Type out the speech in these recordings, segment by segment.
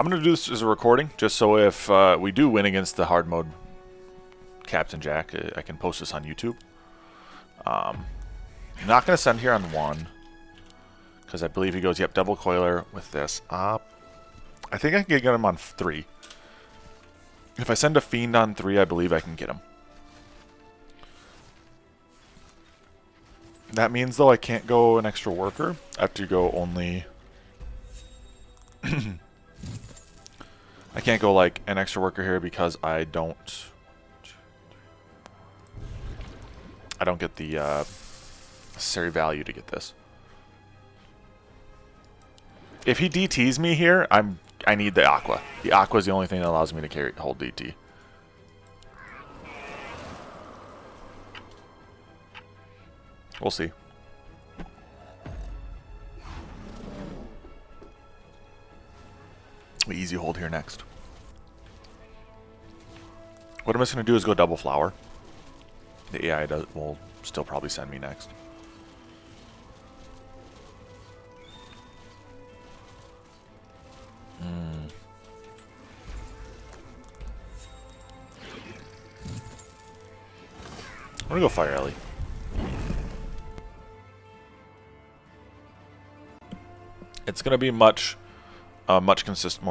I'm going to do this as a recording, just so if we do win against the hard mode Captain Jack, I can post this on YouTube. I'm not going to send here on 1, because I believe he goes, yep, double coiler with this. I think I can get him on 3. If I send a Fiend on 3, I believe I can get him. That means, though, I can't go an extra worker. I have to go only... I can't go, like, an extra worker here because I don't get the necessary value to get this. If he DTs me here, I need the Aqua. The Aqua is the only thing that allows me to hold DT. We'll see. We easy hold here next. What I'm just going to do is go double flower. The AI will still probably send me next. I'm going to go Fire Ellie. It's going to be more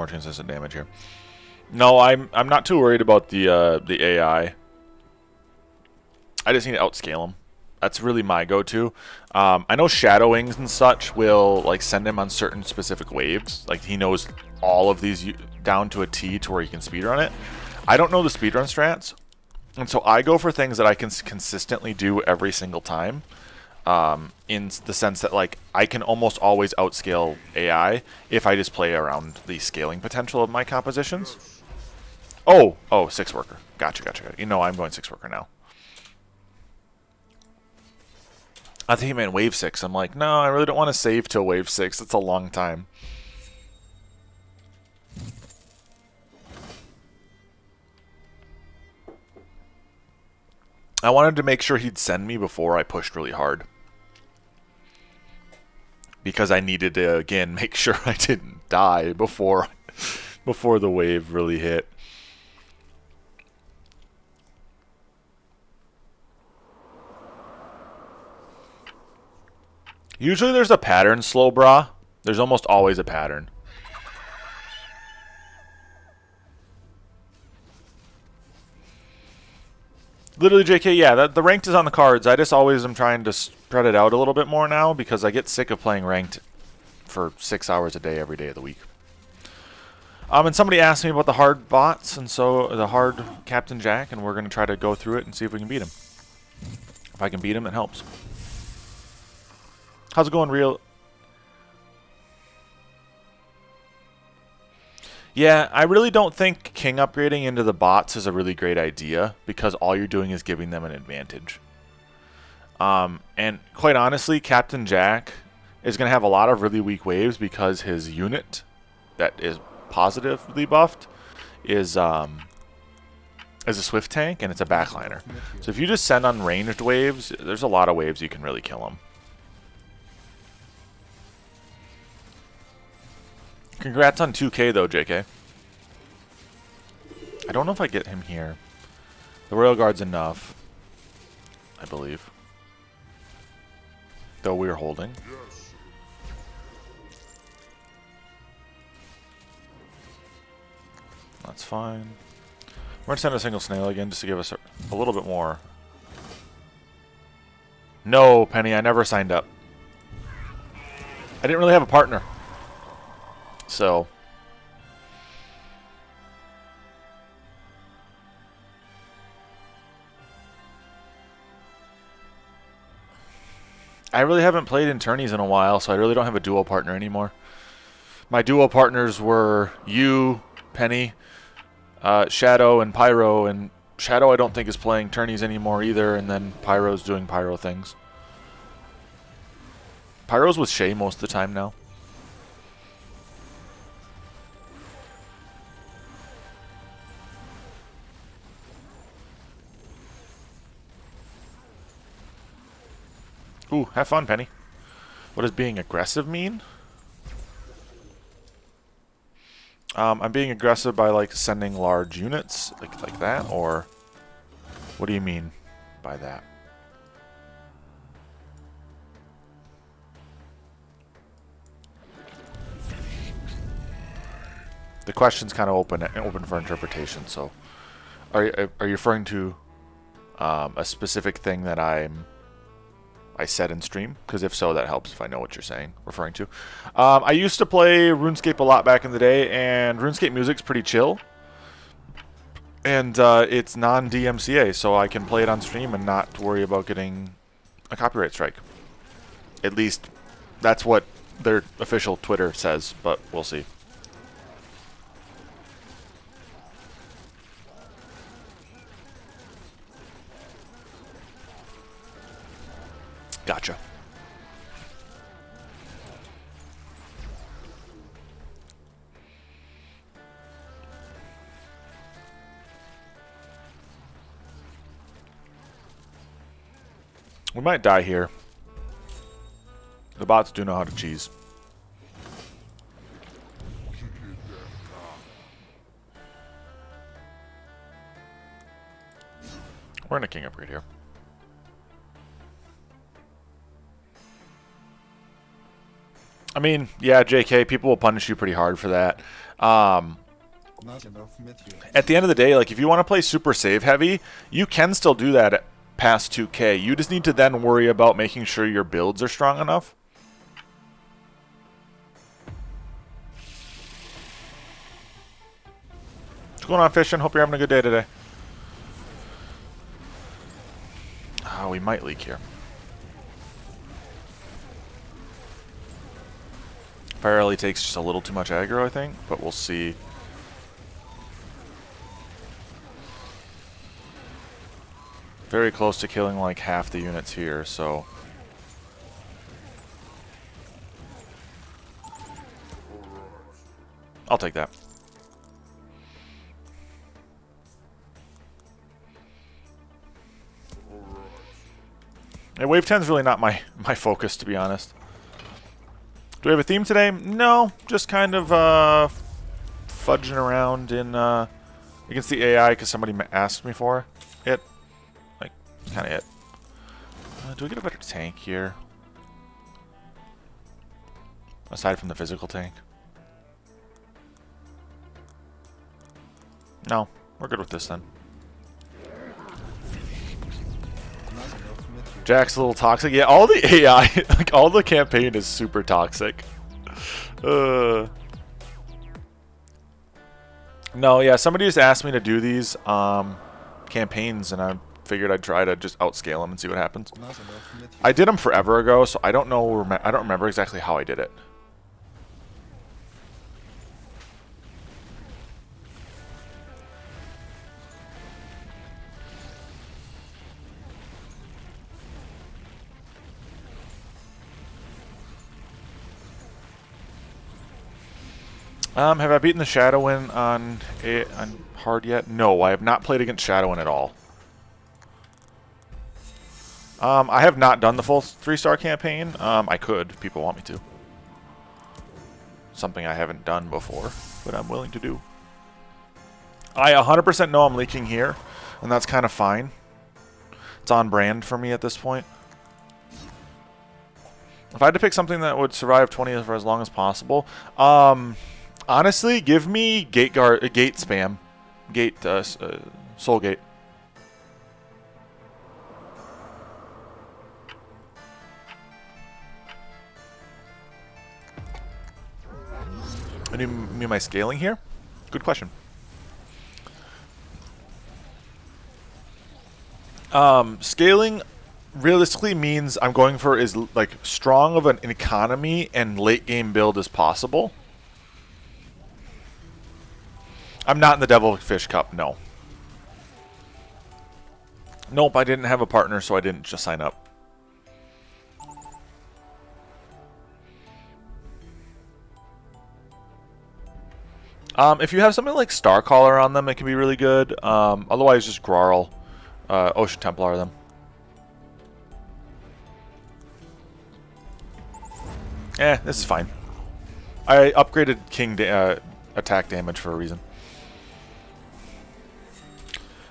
consistent damage here. No, I'm not too worried about the AI. I just need to outscale him. That's really my go-to. I know Shadowings and such will like send him on certain specific waves. Like he knows all of these down to a T to where he can speedrun it. I don't know the speedrun strats, and so I go for things that I can consistently do every single time. In the sense that like I can almost always outscale AI if I just play around the scaling potential of my compositions. Oh, 6 worker. Gotcha. You know I'm going 6 worker now. I think he meant wave 6. I'm like, no, I really don't want to save till wave 6. It's a long time. I wanted to make sure he'd send me before I pushed really hard. Because I needed to, again, make sure I didn't die before the wave really hit. Usually there's a pattern, Slowbra. There's almost always a pattern. Literally, JK, yeah, the ranked is on the cards. I just always am trying to spread it out a little bit more now because I get sick of playing ranked for 6 hours a day every day of the week. And somebody asked me about the hard bots, and so the hard Captain Jack, and we're going to try to go through it and see if we can beat him. If I can beat him, it helps. How's it going, Real? Yeah, I really don't think King upgrading into the bots is a really great idea because all you're doing is giving them an advantage. And quite honestly, Captain Jack is going to have a lot of really weak waves because his unit that is positively buffed is a swift tank and it's a backliner. So if you just send on ranged waves, there's a lot of waves you can really kill him. Congrats on 2K though, JK. I don't know if I get him here. The Royal Guard's enough, I believe. Though we're holding. That's fine. We're going to send a single snail again just to give us a little bit more. No, Penny, I never signed up. I didn't really have a partner. So I really haven't played in tourneys in a while, so I really don't have a duo partner anymore. My duo partners were you, Penny, Shadow, and Pyro, and Shadow I don't think is playing tourneys anymore either, and then Pyro's doing Pyro things. Pyro's with Shay most of the time now. Ooh, have fun, Penny. What does being aggressive mean? I'm being aggressive by like sending large units like that, or what do you mean by that? The question's kind of open for interpretation. So, are you referring to a specific thing that I said in stream? Because if so, that helps if I know what you're referring to. I used to play RuneScape a lot back in the day, and RuneScape music's pretty chill. And it's non-DMCA, so I can play it on stream and not worry about getting a copyright strike. At least, that's what their official Twitter says, but we'll see. Gotcha. We might die here. The bots do know how to cheese. We're in a king upgrade here. I mean, yeah, JK, people will punish you pretty hard for that. At the end of the day, like if you want to play super save heavy, you can still do that at past 2K. You just need to then worry about making sure your builds are strong enough. What's going on, Fishing? Hope you're having a good day today. Oh, we might leak here. Fire Alley takes just a little too much aggro, I think, but we'll see. Very close to killing like half the units here, so... I'll take that. And Wave 10 is really not my focus, to be honest. Do we have a theme today? No, just kind of fudging around in against the AI because somebody asked me for it. Like, kind of it. Do we get a better tank here? Aside from the physical tank? No, we're good with this then. Jack's a little toxic. Yeah, all the AI, like all the campaign is super toxic. No, yeah, somebody just asked me to do these campaigns, and I figured I'd try to just outscale them and see what happens. I did them forever ago, so I don't know. I don't remember exactly how I did it. Have I beaten the Shadowin on hard yet? No, I have not played against Shadowin at all. I have not done the full 3-star campaign. I could, if people want me to. Something I haven't done before, but I'm willing to do. I 100% know I'm leaking here, and that's kind of fine. It's on brand for me at this point. If I had to pick something that would survive 20 for as long as possible, honestly, give me gate spam, soul gate. And you mean my scaling here? Good question. Scaling realistically means I'm going for as like strong of an economy and late game build as possible. I'm not in the Devilfish Cup, no. Nope, I didn't have a partner, so I didn't just sign up. If you have something like Starcaller on them, it can be really good. Otherwise, just Grarl, Ocean Templar them. This is fine. I upgraded attack damage for a reason.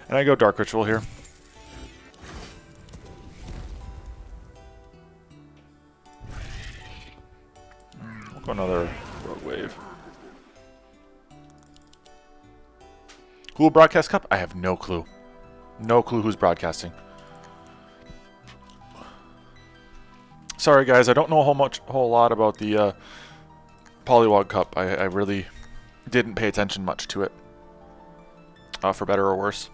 And I go Dark Ritual here. We'll go another Rogue Wave. Who will broadcast Cup? I have no clue. No clue who's broadcasting. Sorry guys, I don't know a whole lot about the Polywog Cup. I really didn't pay attention much to it. For better or worse.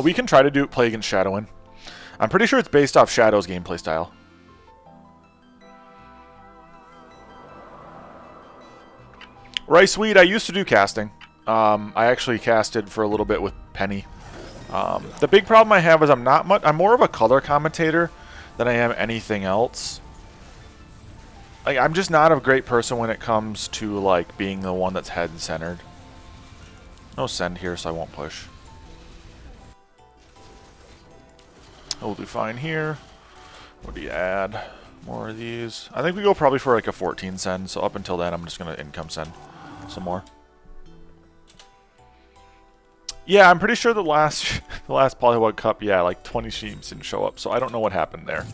We can try to play against Shadowin. I'm pretty sure it's based off Shadow's gameplay style. Riceweed, I used to do casting. I actually casted for a little bit with Penny. The big problem I have is I'm more of a color commentator than I am anything else. Like, I'm just not a great person when it comes to like being the one that's head centered. No send here, so I won't push. We'll do fine here. What do you add? More of these. I think we go probably for like a 14 send, so up until then I'm just going to income send some more. Yeah, I'm pretty sure the last Polywog Cup, yeah, like 20 sheeps didn't show up, so I don't know what happened there.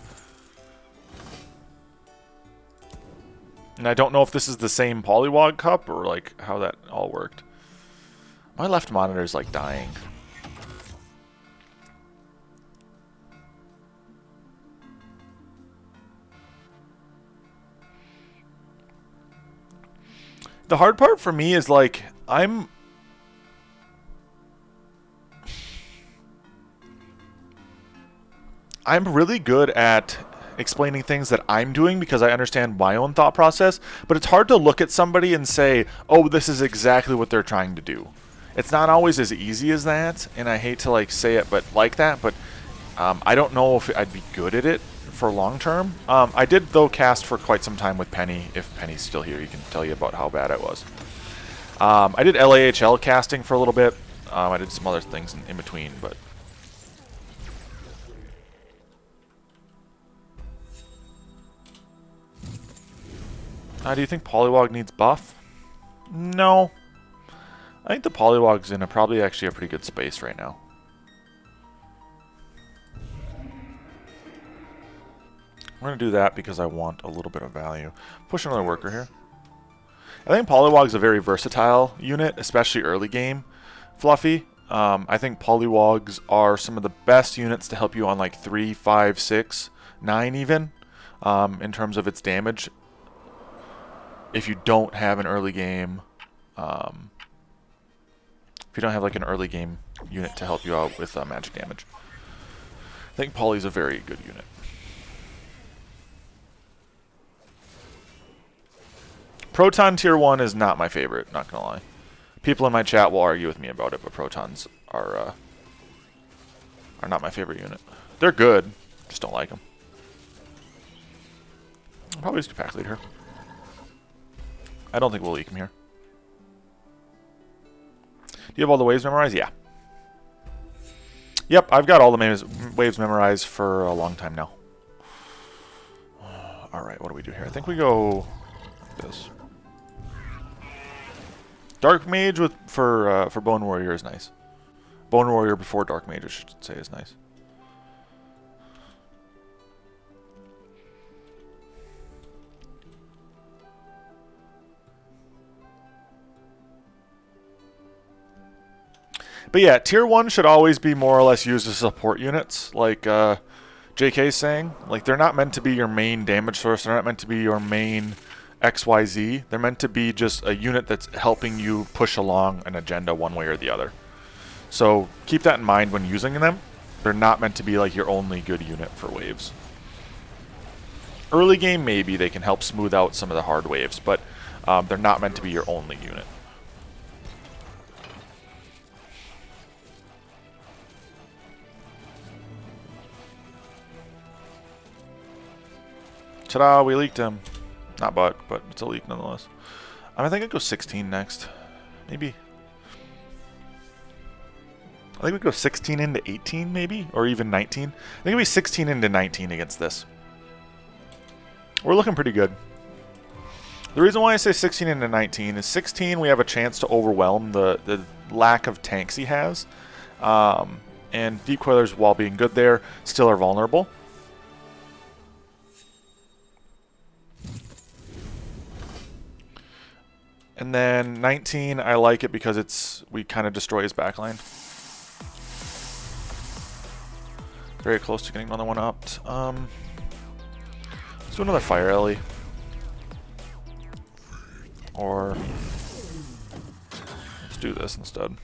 And I don't know if this is the same Polywog Cup or like how that all worked. My left monitor is like dying. The hard part for me is like I'm really good at explaining things that I'm doing because I understand my own thought process, but it's hard to look at somebody and say, oh, this is exactly what they're trying to do. It's not always as easy as that, and I hate to like say it but like that, but I don't know if I'd be good at it for long term. I did though cast for quite some time with Penny. If Penny's still here, he can tell you about how bad it was. I did LAHL casting for a little bit. I did some other things in between, but do you think Polywog needs buff? No. I think the Polywog's in probably actually a pretty good space right now. I'm going to do that because I want a little bit of value. Push another worker here. I think Polywog's a very versatile unit, especially early game. Fluffy. I think Polywogs are some of the best units to help you on like 3, 5, 6, 9 even, in terms of its damage. If you don't have an early game, if you don't have like an early game unit to help you out with magic damage. I think Poly's a very good unit. Proton tier 1 is not my favorite, not gonna lie. People in my chat will argue with me about it, but Protons are not my favorite unit. They're good, just don't like them. I'll probably just do pack lead here. I don't think we'll leak him here. Do you have all the waves memorized? Yeah. Yep, I've got all the waves memorized for a long time now. Alright, what do we do here? I think we go like this. Dark Mage for Bone Warrior is nice. Bone Warrior before Dark Mage, I should say, is nice. But yeah, tier 1 should always be more or less used as support units, like JK's saying. Like, they're not meant to be your main damage source. They're not meant to be your main XYZ. They're meant to be just a unit that's helping you push along an agenda one way or the other. So keep that in mind when using them. They're not meant to be like your only good unit for waves. Early game, maybe they can help smooth out some of the hard waves, but they're not meant to be your only unit. Ta-da, we leaked him. Not but it's a leak nonetheless. I think I'd go 16 next. Maybe. I think we go 16 into 18 maybe, or even 19. I think it'd be 16 into 19 against this. We're looking pretty good. The reason why I say 16 into 19 is 16 we have a chance to overwhelm the lack of tanks he has. And Deep Coilers, while being good there, still are vulnerable. And then 19, I like it because we kind of destroy his backline. Very close to getting another one up. Let's do another Fire Ellie. Or let's do this instead.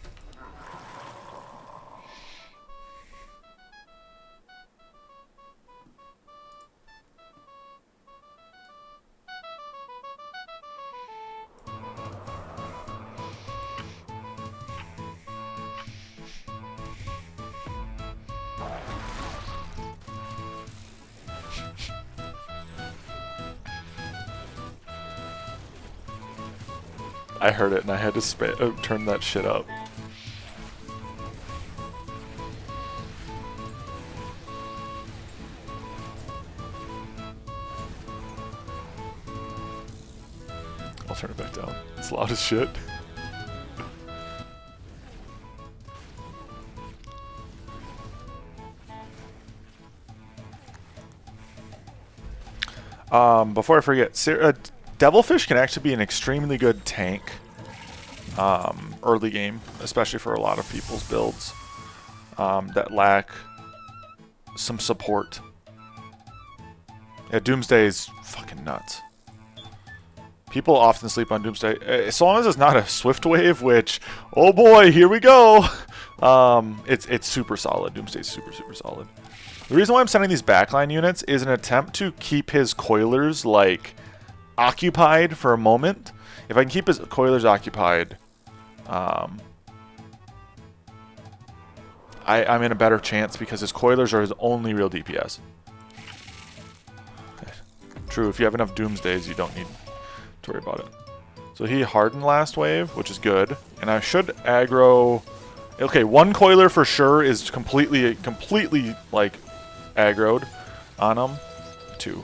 I heard it and I had to turn that shit up. I'll turn it back down. It's loud as shit. Before I forget, Devilfish can actually be an extremely good tank early game, especially for a lot of people's builds that lack some support. Yeah, Doomsday is fucking nuts. People often sleep on Doomsday, as long as it's not a Swift Wave, which, oh boy, here we go. It's super solid. Doomsday's super, super solid. The reason why I'm sending these backline units is an attempt to keep his coilers, like, occupied for a moment. If I can keep his coilers occupied, I'm in a better chance because his coilers are his only real DPS. True, if you have enough Doomsdays, you don't need to worry about it. So he hardened last wave, which is good. And I should aggro... Okay, one coiler for sure is completely like, aggroed on him. 2.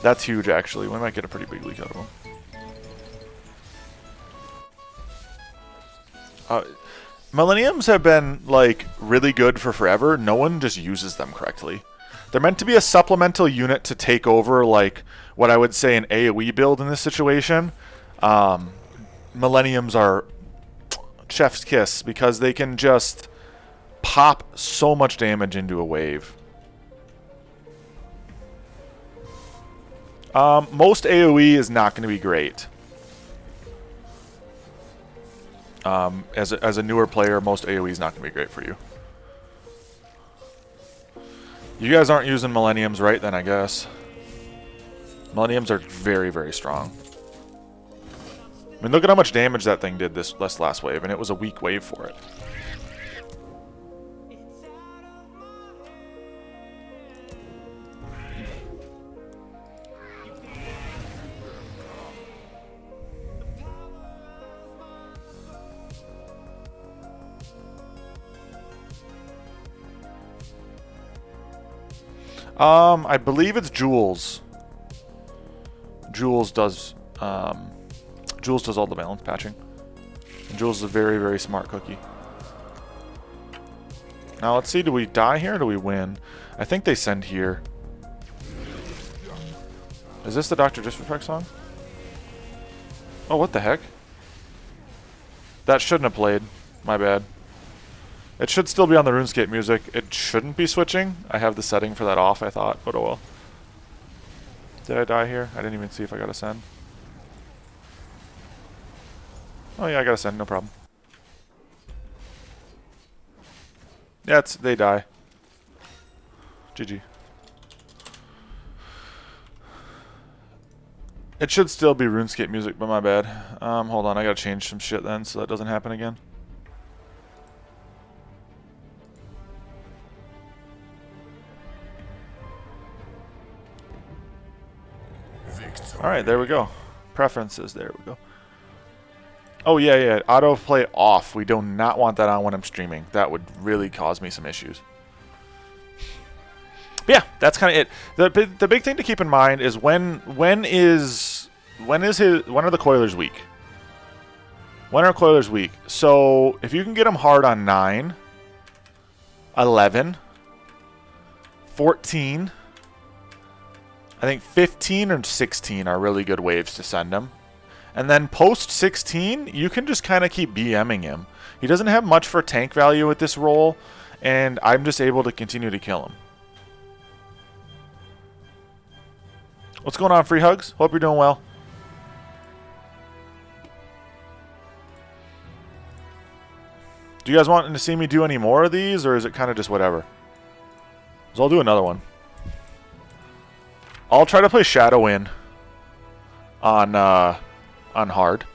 That's huge, actually. We might get a pretty big leak out of him. Millenniums have been, like, really good for forever. No one just uses them correctly. They're meant to be a supplemental unit to take over, like, what I would say an AoE build in this situation. Millenniums are chef's kiss because they can just pop so much damage into a wave. Most AoE is not going to be great. As a newer player, most AoE is not going to be great for you. You guys aren't using Millenniums right then, I guess. Millenniums are very, very strong. I mean, look at how much damage that thing did this last wave, and it was a weak wave for it. I believe it's Jules. Jules does all the balance patching. And Jules is a very, very smart cookie. Now let's see, do we die here or do we win? I think they send here. Is this the Dr. Disrespect song? Oh, what the heck? That shouldn't have played. My bad. It should still be on the RuneScape music. It shouldn't be switching. I have the setting for that off, I thought, but oh well. Did I die here? I didn't even see if I got a send. Oh yeah, I got a send, no problem. Yeah, they die. GG. It should still be RuneScape music, but my bad. Hold on, I gotta change some shit then so that doesn't happen again. Alright, there we go. Preferences, there we go. Oh, yeah, autoplay off. We do not want that on when I'm streaming. That would really cause me some issues. But yeah, that's kind of it. The big thing to keep in mind is when is when are the coilers weak? When are coilers weak? So if you can get them hard on 9, 11, 14, I think 15 and 16 are really good waves to send him. And then post 16, you can just kind of keep BMing him. He doesn't have much for tank value with this roll, and I'm just able to continue to kill him. What's going on, Free Hugs? Hope you're doing well. Do you guys want to see me do any more of these, or is it kind of just whatever? So I'll do another one. I'll try to play Shadow in on hard.